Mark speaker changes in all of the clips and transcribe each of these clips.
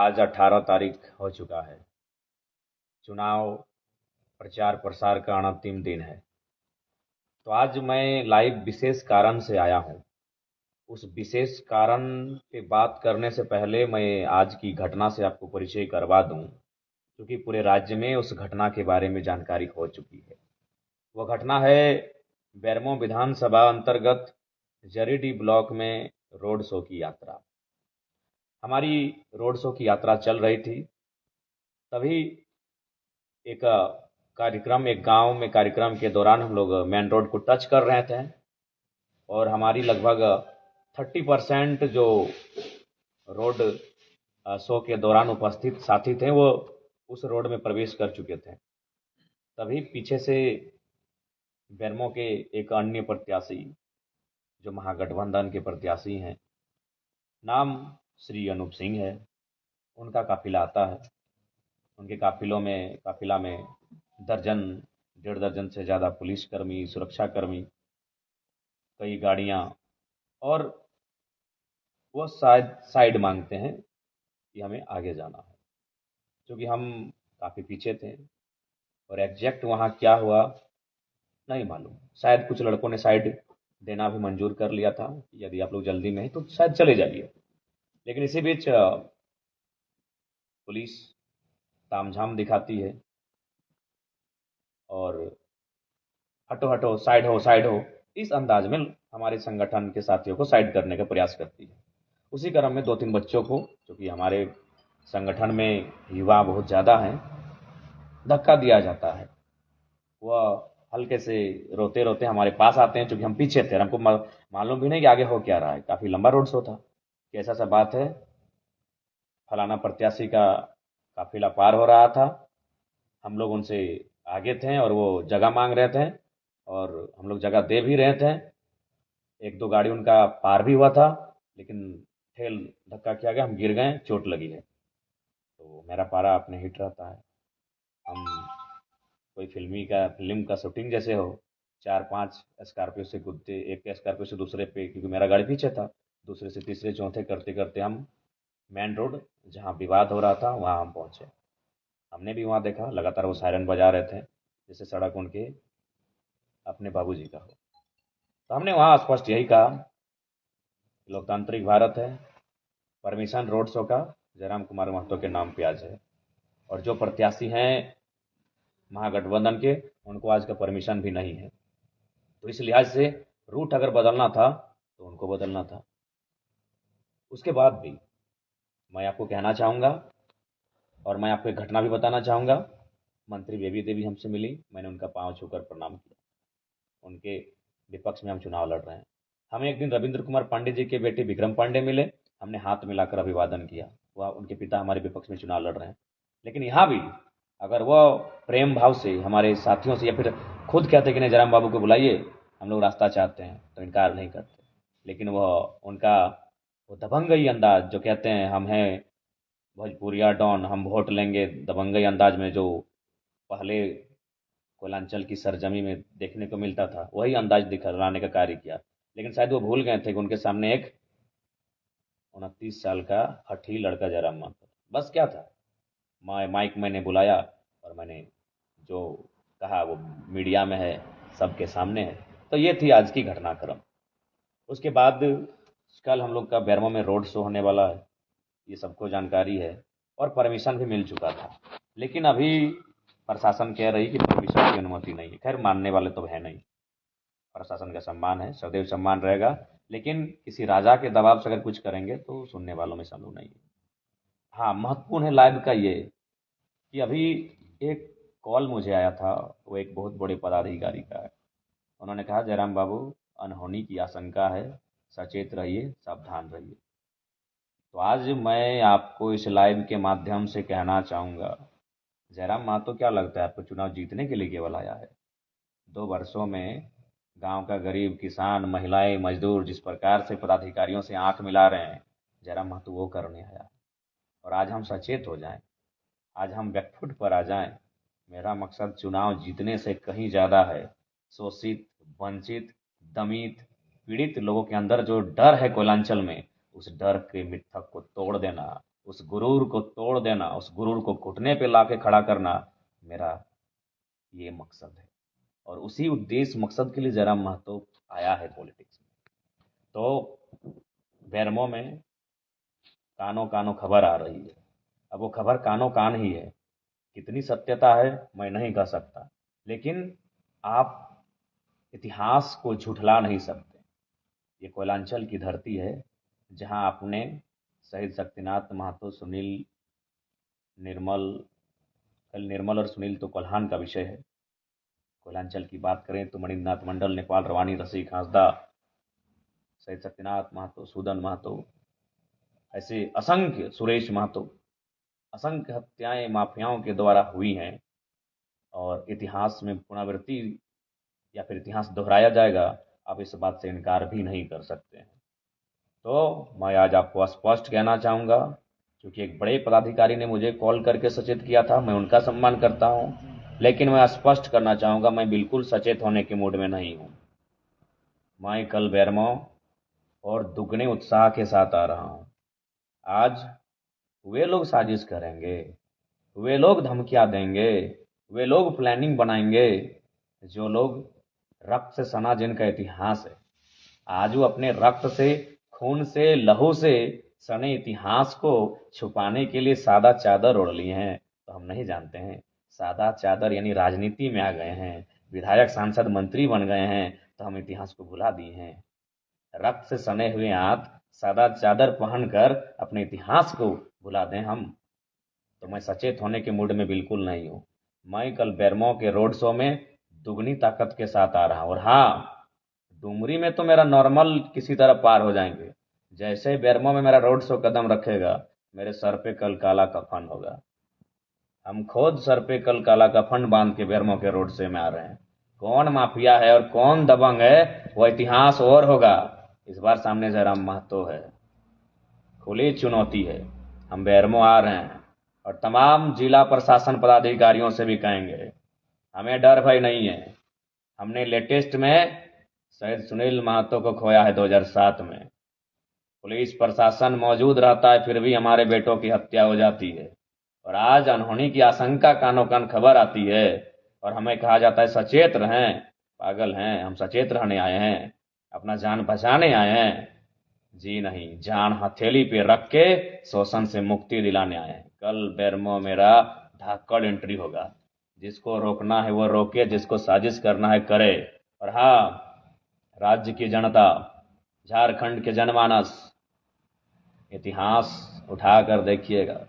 Speaker 1: आज 18 तारीख हो चुका है। चुनाव प्रचार प्रसार का अंतिम दिन है। तो आज मैं लाइव विशेष कारण से आया हूँ। उस विशेष कारण पे बात करने से पहले मैं आज की घटना से आपको परिचय करवा दूं, क्योंकि पूरे राज्य में उस घटना के बारे में जानकारी हो चुकी है। वह घटना है बेरमो विधानसभा अंतर्गत जरीडीह ब्लॉक में रोड शो की यात्रा। हमारी रोड शो की यात्रा चल रही थी, तभी एक एक गांव में कार्यक्रम के दौरान हम लोग मेन रोड को टच कर रहे थे और हमारी लगभग 30% जो रोड शो के दौरान उपस्थित साथी थे वो उस रोड में प्रवेश कर चुके थे। तभी पीछे से बेरमो के एक अन्य प्रत्याशी जो महागठबंधन के प्रत्याशी हैं, नाम श्री अनूप सिंह है, उनका काफिला आता है। उनके काफिला में दर्जन 1.5 दर्जन से ज़्यादा पुलिसकर्मी, सुरक्षाकर्मी, कई गाड़ियाँ, और वो शायद साइड मांगते हैं कि हमें आगे जाना है, क्योंकि हम काफ़ी पीछे थे। और एग्जैक्ट वहाँ क्या हुआ नहीं मालूम। शायद कुछ लड़कों ने साइड देना भी मंजूर कर लिया था, यदि आप लोग जल्दी में हैं तो शायद चले जाइए। लेकिन इसी बीच पुलिस तामझाम दिखाती है और हटो हटो, साइड हो, इस अंदाज में हमारे संगठन के साथियों को साइड करने का प्रयास करती है। उसी क्रम में 2-3 बच्चों को, क्योंकि हमारे संगठन में युवा बहुत ज़्यादा हैं, धक्का दिया जाता है। वह हल्के से रोते रोते हमारे पास आते हैं, क्योंकि हम पीछे थे और हमको मालूम भी नहीं कि आगे हो क्या रहा है। काफ़ी लंबा रोड शो था कि ऐसा सा बात है, फलाना प्रत्याशी का काफिला पार हो रहा था, हम लोग उनसे आगे थे और वो जगह मांग रहे थे और हम लोग जगह दे भी रहे थे। एक दो गाड़ी उनका पार भी हुआ था, लेकिन ठेल धक्का किया गया, हम गिर गए, चोट लगी है। तो मेरा पारा अपने हिट रहता है। हम कोई फिल्म का शूटिंग जैसे हो, 4-5 स्कॉर्पियो से कूदते, एक स्कॉर्पियो से दूसरे पे, क्योंकि मेरा गाड़ी पीछे था, दूसरे से तीसरे चौथे करते करते हम मेन रोड जहाँ विवाद हो रहा था वहाँ हम पहुँचे। हमने भी वहाँ देखा, लगातार वो सायरन बजा रहे थे जैसे सड़क उनके अपने बाबूजी का हो। तो हमने वहाँ स्पष्ट यही कहा, लोकतांत्रिक भारत है, परमिशन रोड शो का जयराम कुमार महतो के नाम पे आज है, और जो प्रत्याशी हैं महागठबंधन के, उनको आज का परमिशन भी नहीं है। तो इस लिहाज से रूट अगर बदलना था तो उनको बदलना था। उसके बाद भी मैं आपको कहना चाहूँगा और मैं आपको एक घटना भी बताना चाहूँगा। मंत्री बेबी देवी हमसे मिली, मैंने उनका पाँव छूकर प्रणाम किया। उनके विपक्ष में हम चुनाव लड़ रहे हैं। हमें एक दिन रविंद्र कुमार पांडे जी के बेटे विक्रम पांडे मिले, हमने हाथ मिलाकर अभिवादन किया। वह उनके पिता हमारे विपक्ष में चुनाव लड़ रहे हैं। लेकिन यहाँ भी अगर वह प्रेम भाव से हमारे साथियों से, या फिर खुद कहते कि नहीं जयराम बाबू को बुलाइए, हम लोग रास्ता चाहते हैं, तो इनकार नहीं करते। लेकिन वह उनका वो दबंगई अंदाज, जो कहते हैं हम हैं भोजपुरिया डॉन, हम वोट लेंगे, दबंगई अंदाज में जो पहले कोयलांचल की सरजमी में देखने को मिलता था, वही अंदाज दिखलाने का कार्य किया। लेकिन शायद वो भूल गए थे कि उनके सामने एक 29 साल का हठी लड़का जयराम माथुर, बस क्या था, माइक मैंने बुलाया और मैंने जो कहा वो मीडिया में है, सबके सामने है। तो ये थी आज की घटनाक्रम। उसके बाद कल हम लोग का बेरमो में रोड शो होने वाला है, ये सबको जानकारी है और परमिशन भी मिल चुका था। लेकिन अभी प्रशासन कह रही कि परमिशन की अनुमति नहीं है। खैर, मानने वाले तो है नहीं, प्रशासन का सम्मान है, सदैव सम्मान रहेगा। लेकिन किसी राजा के दबाव से अगर कुछ करेंगे तो सुनने वालों में संभव नहीं है। हाँ, महत्वपूर्ण है लाइव का ये कि अभी एक कॉल मुझे आया था, वो एक बहुत बड़े पदाधिकारी का है। उन्होंने कहा जयराम बाबू, अनहोनी की आशंका है, सचेत रहिए, सावधान रहिए। तो आज मैं आपको इस लाइव के माध्यम से कहना चाहूँगा, जयराम महतो क्या लगता है आपको चुनाव जीतने के लिए केवल आया है? 2 वर्षों में गांव का गरीब किसान, महिलाएं, मजदूर जिस प्रकार से पदाधिकारियों से आंख मिला रहे हैं, जयराम महतो वो करने आया। और आज हम सचेत हो जाएं, आज हम बैकफुट पर आ जाएं। मेरा मकसद चुनाव जीतने से कहीं ज़्यादा है। शोषित, वंचित, दमित, पीड़ित लोगों के अंदर जो डर है कोयलांचल में, उस डर के मिथक को तोड़ देना, उस गुरूर को तोड़ देना, उस गुरूर को घुटने पे लाके खड़ा करना मेरा ये मकसद है। और उसी उद्देश्य मकसद के लिए जयराम महतो आया है पॉलिटिक्स में। तो बेरमो में कानो कानो खबर आ रही है। अब वो खबर कानो कान ही है, कितनी सत्यता है मैं नहीं कह सकता, लेकिन आप इतिहास को झुठला नहीं सकते। ये कोयलांचल की धरती है जहां आपने शहीद शक्तिनाथ महतो, सुनील, निर्मल, कल निर्मल और सुनील तो कोल्हान का विषय है। कोयलांचल की बात करें तो मणिनाथ मंडल, नेपाल रवानी, रसिक हांसदा, शहीद शक्तिनाथ महतो, सूदन महतो, ऐसे असंख्य, सुरेश महतो, असंख्य हत्याएं माफियाओं के द्वारा हुई हैं। और इतिहास में पुनरावृत्ति या फिर इतिहास दोहराया जाएगा, आप इस बात से इनकार भी नहीं कर सकते हैं। तो मैं आज आपको स्पष्ट कहना चाहूँगा, क्योंकि एक बड़े पदाधिकारी ने मुझे कॉल करके सचेत किया था, मैं उनका सम्मान करता हूँ, लेकिन मैं स्पष्ट करना चाहूँगा मैं बिल्कुल सचेत होने के मूड में नहीं हूँ। मैं कल बेरमो और दुगने उत्साह के साथ आ रहा हूँ। आज वे लोग साजिश करेंगे, वे लोग धमकियाँ देंगे, वे लोग प्लानिंग बनाएंगे, जो लोग रक्त से सना जिनका इतिहास है। आज वो अपने रक्त से, खून से, लहू से सने इतिहास को छुपाने के लिए सादा चादर ओढ़ लिए हैं। तो हम नहीं जानते हैं, सादा चादर यानी राजनीति में आ गए हैं, विधायक, सांसद, मंत्री बन गए हैं, तो हम इतिहास को भुला दिए हैं। रक्त से सने हुए हाथ सादा चादर पहनकर अपने इतिहास को भुला दें हम, तो मैं सचेत होने के मूड में बिल्कुल नहीं हूँ। मैं कल बेरमो के रोड शो में दुगनी ताकत के साथ आ रहा हूँ। और हाँ, डुमरी में तो मेरा नॉर्मल किसी तरह पार हो जाएंगे, जैसे ही बेरमो में मेरा रोड शो कदम रखेगा, मेरे सर पे कल काला कफन होगा। हम खुद सर पे कल काला कफन बांध के बेरमो के रोड शो में आ रहे हैं। कौन माफिया है और कौन दबंग है वो इतिहास और होगा। इस बार सामने जयराम महतो है, खुली चुनौती है। हम बेरमो आ रहे हैं और तमाम जिला प्रशासन पदाधिकारियों से भी कहेंगे, हमें डर भय नहीं है। हमने लेटेस्ट में शहीद सुनील महतो को खोया है 2007 में। पुलिस प्रशासन मौजूद रहता है, फिर भी हमारे बेटों की हत्या हो जाती है। और आज अनहोनी की आशंका, कानों कान खबर आती है और हमें कहा जाता है सचेत रहें। पागल हैं हम, सचेत रहने आए हैं, अपना जान बचाने आए हैं? जी नहीं, जान हथेली पे रख के शोषण से मुक्ति दिलाने आए हैं। कल बेरमो मेरा धाकड़ एंट्री होगा। जिसको रोकना है वो रोके, जिसको साजिश करना है करे। और हाँ, राज्य की जनता, झारखंड के जनमानस, इतिहास उठाकर देखिएगा,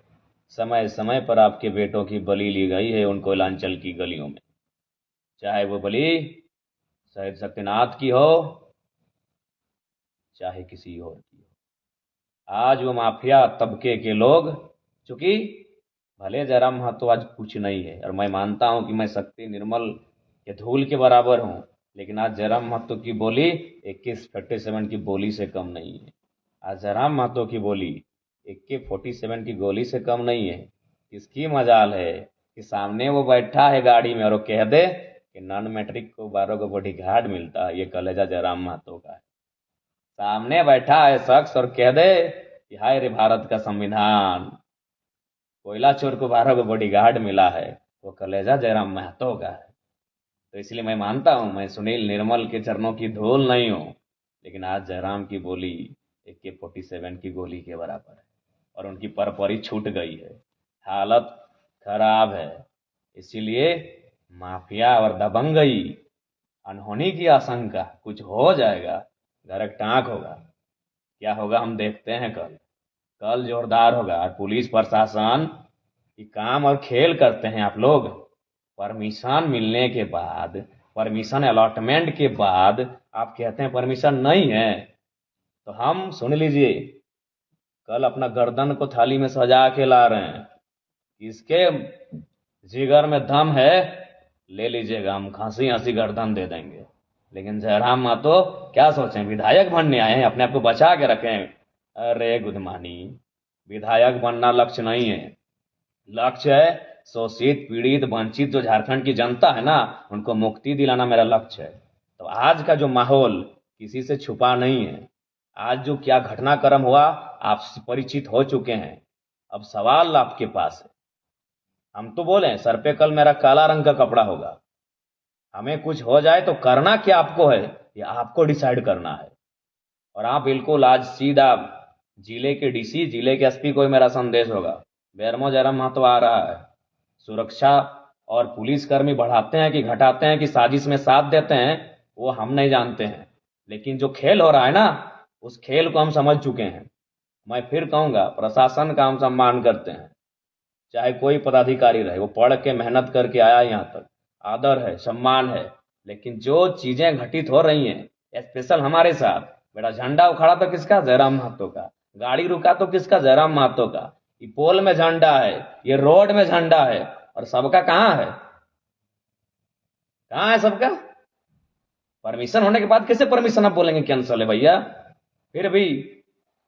Speaker 1: समय समय पर आपके बेटों की बलि ली गई है उन कोयलांचल की गलियों में। चाहे वो बलि शहीद शक्तिनाथ की हो, चाहे किसी और की हो। आज वो माफिया तबके के लोग, चूंकि भले जयराम महतो आज कुछ नहीं है, और मैं मानता हूं कि मैं शक्ति, निर्मल के धूल के बराबर हूं, लेकिन आज जयराम महतो की बोली AK-47 की बोली से कम नहीं है। आज जयराम महतो की बोली AK-47 की गोली से कम नहीं है। किसकी मजाल है कि सामने वो बैठा है गाड़ी में और वो कह दे कि नॉन मैट्रिक को 12 को बॉडी गार्ड मिलता है, ये कलेजा जयराम महतो का है। सामने बैठा है शख्स और कह दे कि हाय रे भारत का संविधान, कोयला चोर को 12 को बॉडीगार्ड मिला है, वो कलेजा जयराम महतो का है। तो इसलिए मैं मानता हूं मैं सुनील, निर्मल के चरणों की धूल नहीं हूं, लेकिन आज जयराम की बोली AK-47 की गोली के बराबर है और उनकी परपरी छूट गई है, हालत खराब है। इसीलिए माफिया और दबंगई, अनहोनी की आशंका, कुछ हो जाएगा, घर टाँक होगा। क्या होगा हम देखते हैं कल। कल जोरदार होगा। और पुलिस प्रशासन की काम और खेल करते हैं आप लोग। परमिशन मिलने के बाद, परमिशन अलॉटमेंट के बाद आप कहते हैं परमिशन नहीं है, तो हम सुन लीजिए, कल अपना गर्दन को थाली में सजा के ला रहे हैं। किसके जिगर में दम है ले लीजिएगा, हम खांसी हंसी गर्दन दे देंगे। लेकिन जयराम महतो क्या सोचें, विधायक बनने आए हैं, अपने आप को बचा के रखें। अरे गुदमानी, विधायक बनना लक्ष्य नहीं है। लक्ष्य है शोषित, पीड़ित, वंचित जो झारखंड की जनता है ना, उनको मुक्ति दिलाना मेरा लक्ष्य है। तो आज का जो माहौल किसी से छुपा नहीं है। आज जो क्या घटनाक्रम हुआ आप परिचित हो चुके हैं। अब सवाल आपके पास है, हम तो बोले सर पे कल मेरा काला रंग का कपड़ा होगा, हमें कुछ हो जाए तो करना क्या आपको है, ये आपको डिसाइड करना है। और आप बिल्कुल आज सीधा जिले के डीसी, जिले के एसपी को मेरा संदेश होगा, बेरमो जरम महतो आ रहा है, सुरक्षा और पुलिसकर्मी बढ़ाते हैं कि घटाते हैं कि साजिश में साथ देते हैं, वो हम नहीं जानते हैं, लेकिन जो खेल हो रहा है ना, उस खेल को हम समझ चुके हैं। मैं फिर कहूंगा, प्रशासन का हम सम्मान करते हैं, चाहे कोई पदाधिकारी रहे, वो पढ़ के मेहनत करके आया यहाँ तक, आदर है, सम्मान है। लेकिन जो चीजें घटित हो रही हैं, स्पेशल हमारे साथ, बेटा झंडा उखाड़ा तो किसका, जयराम महतो का, गाड़ी रुका तो किसका, जयराम महतो का, ये पोल में झंडा है, ये रोड में झंडा है, और सबका कहाँ है, कहाँ है सबका? परमिशन होने के बाद कैसे परमिशन आप बोलेंगे कैंसल है भैया? फिर भी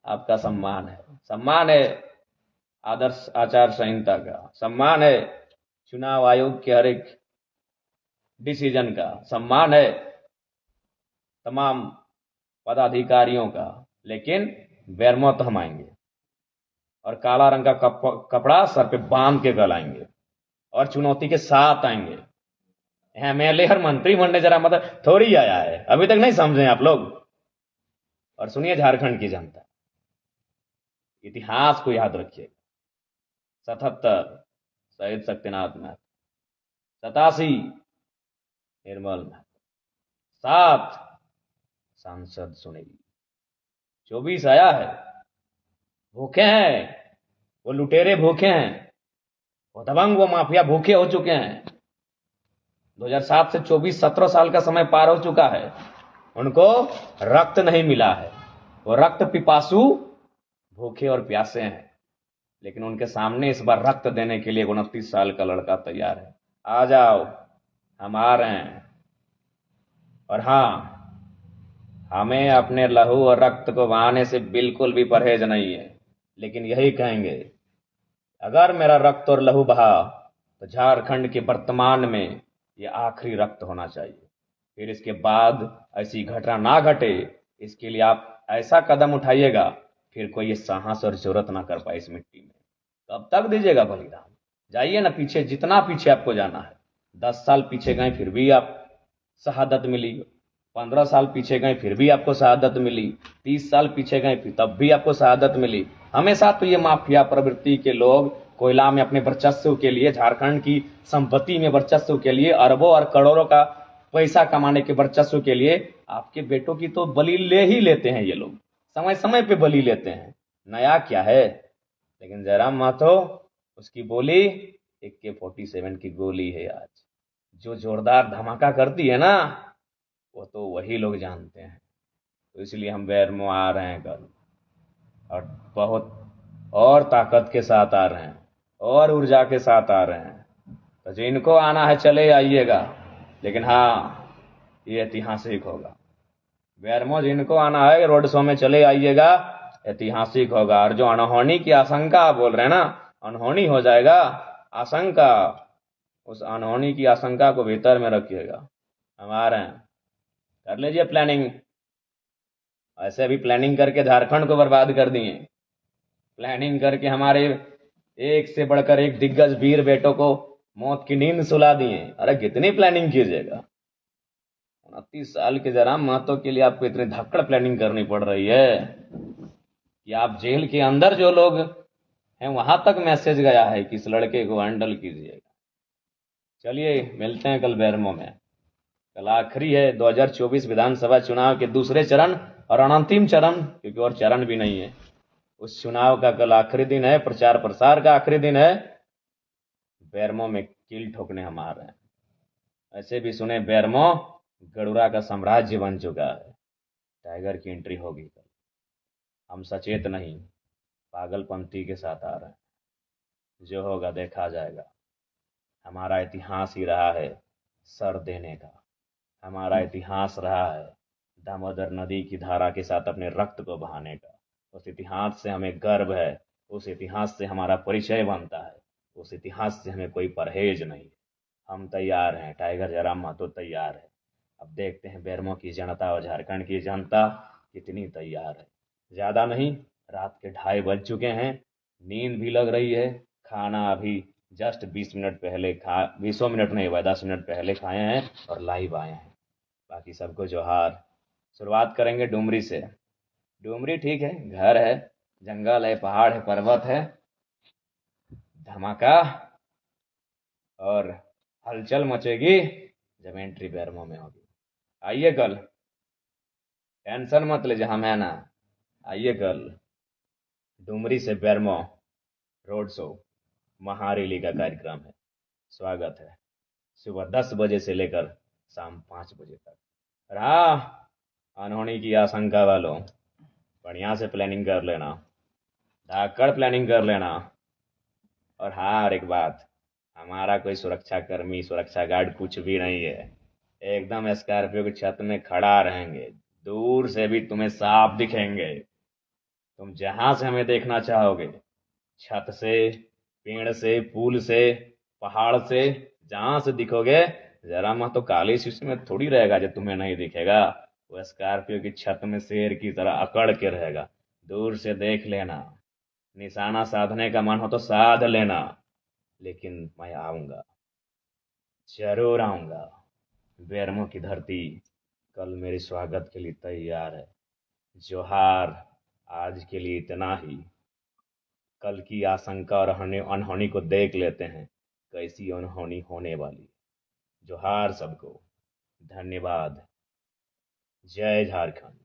Speaker 1: आपका सम्मान है, सम्मान है आदर्श आचार संहिता का, सम्मान है चुनाव आयोग के हर एक डिसीजन का, सम्मान है तमाम पदाधिकारियों का। लेकिन बेरमो तो हम आएंगे और काला रंग का कपड़ा सर पे बांध के गलाएंगे और चुनौती के साथ आएंगे। एमएलए और मंत्री बनने जरा मतलब थोड़ी आया है, अभी तक नहीं समझे आप लोग। और सुनिए झारखंड की जनता, इतिहास को याद रखिए, 77 शहीद शक्तिनाथ महतो, 87 निर्मल महतो, 7 सांसद सुनील, 24 आया है, भूखे हैं वो लुटेरे, भूखे हैं वो दबंग, वो माफिया भूखे हो चुके हैं। 2007 से 24 17 साल का समय पार हो चुका है, उनको रक्त नहीं मिला है, वो रक्त पिपासु भूखे और प्यासे हैं। लेकिन उनके सामने इस बार रक्त देने के लिए 29 साल का लड़का तैयार है। आ जाओ, हम आ रहे हैं। और हाँ, हमें अपने लहू और रक्त को बहाने से बिल्कुल भी परहेज नहीं है, लेकिन यही कहेंगे, अगर मेरा रक्त और लहू बहा तो झारखंड के वर्तमान में ये आखिरी रक्त होना चाहिए। फिर इसके बाद ऐसी घटना ना घटे, इसके लिए आप ऐसा कदम उठाइएगा फिर कोई ये साहस और जरूरत ना कर पाए इस मिट्टी में। कब तक दीजिएगा बलिदान? जाइए ना पीछे, जितना पीछे आपको जाना है। 10 साल पीछे गए फिर भी आप शहादत मिली, 15 साल पीछे गए फिर भी आपको शहादत मिली, 30 साल पीछे गए फिर तब भी आपको शहादत मिली। हमेशा तो ये माफिया प्रवृत्ति के लोग कोयला में अपने वर्चस्व के लिए, झारखंड की संपत्ति में वर्चस्व के लिए, अरबों और करोड़ों का पैसा कमाने के वर्चस्व के लिए आपके बेटों की तो बलि ले ही लेते हैं ये लोग, समय समय पे बलि लेते हैं। नया क्या है? लेकिन जयराम महतो, उसकी बोली AK-47 की गोली है आज, जो जोरदार धमाका करती है ना, वो तो वही लोग जानते हैं। तो इसलिए हम बेरमो आ रहे हैं कल, और बहुत और ताकत के साथ आ रहे हैं, और ऊर्जा के साथ आ रहे हैं। तो जिनको आना है चले आइएगा, लेकिन हाँ, ये ऐतिहासिक होगा। बेरमो जिनको आना है रोड शो में चले आइएगा, ऐतिहासिक होगा। और जो अनहोनी की आशंका आप बोल रहे हैं ना, अनहोनी हो जाएगा, आशंका, उस अनहोनी की आशंका को भीतर में रखिएगा। हम आ रहे हैं, कर लीजिए प्लानिंग। ऐसे अभी प्लानिंग करके झारखंड को बर्बाद कर दिए, प्लानिंग करके हमारे एक से बढ़कर एक दिग्गज वीर बेटों को मौत की नींद सुला दिए। अरे कितनी प्लानिंग कीजिएगा? 29 साल के जयराम महतो के लिए आपको इतनी धक्कड़ प्लानिंग करनी पड़ रही है कि आप जेल के अंदर जो लोग हैं वहां तक मैसेज गया है कि इस लड़के को हैंडल कीजिएगा। चलिए मिलते हैं कल बेरमो में। कल आखिरी है 2024 विधानसभा चुनाव के दूसरे चरण और अंतिम चरण, क्योंकि और चरण भी नहीं है। उस चुनाव का कल आखिरी दिन है, प्रचार प्रसार का आखिरी दिन है। बेरमो में कील ठोकने हम आ रहे हैं। ऐसे भी सुने बेरमो गडुरा का साम्राज्य बन चुका है, टाइगर की एंट्री होगी कल। हम सचेत नहीं, पागलपंथी के साथ आ रहे हैं, जो होगा देखा जाएगा। हमारा इतिहास ही रहा है सर देने का, हमारा इतिहास रहा है दामोदर नदी की धारा के साथ अपने रक्त को बहाने का। उस इतिहास से हमें गर्व है, उस इतिहास से हमारा परिचय बनता है, उस इतिहास से हमें कोई परहेज नहीं। हम तैयार हैं, टाइगर जयराम महतो तैयार है। अब देखते हैं बेरमो की जनता और झारखंड की जनता कितनी तैयार है। ज़्यादा नहीं, रात के 2:30 बज चुके हैं। नींद भी लग रही है। खाना अभी जस्ट 20 मिनट पहले 20 मिनट नहीं हुआ, 10 मिनट पहले खाए हैं और लाइव आए हैं। बाकी सबको जोहार। शुरुआत करेंगे डुमरी से। डुमरी ठीक है, घर है, जंगल है, पहाड़ है, पर्वत है, धमाका और हलचल मचेगी जब एंट्री बैरमो में होगी। आइए कल, टेंशन मत लीजिए, हम है ना। आइए कल डुमरी से बैरमो रोड शो महारैली का कार्यक्रम है। स्वागत है सुबह 10 बजे से लेकर शाम 5 बजे तक। रहा अनहोनी की आशंका वालों, बढ़िया से प्लानिंग कर लेना, धाकड़ प्लानिंग कर लेना। और हाँ, और एक बात, हमारा कोई सुरक्षा कर्मी, सुरक्षा गार्ड कुछ भी नहीं है। एकदम स्कॉर्पियो की छत में खड़ा रहेंगे, दूर से भी तुम्हें साफ दिखेंगे। तुम जहां से हमें देखना चाहोगे, छत से, पेड़ से, पुल से, पहाड़ से, जहां से दिखोगे, जरा मत तो काली शीशी में थोड़ी रहेगा जो तुम्हें नहीं दिखेगा। वो स्कॉर्पियो की छत में शेर की तरह अकड़ के रहेगा। दूर से देख लेना, निशाना साधने का मन हो तो साध लेना, लेकिन मैं आऊंगा, जरूर आऊंगा। बैरमो की धरती कल मेरे स्वागत के लिए तैयार है। जोहार। आज के लिए इतना ही। कल की आशंका और अनहोनी को देख लेते हैं, कैसी अनहोनी होने वाली। जोहार सबको। धन्यवाद। जय झारखंड।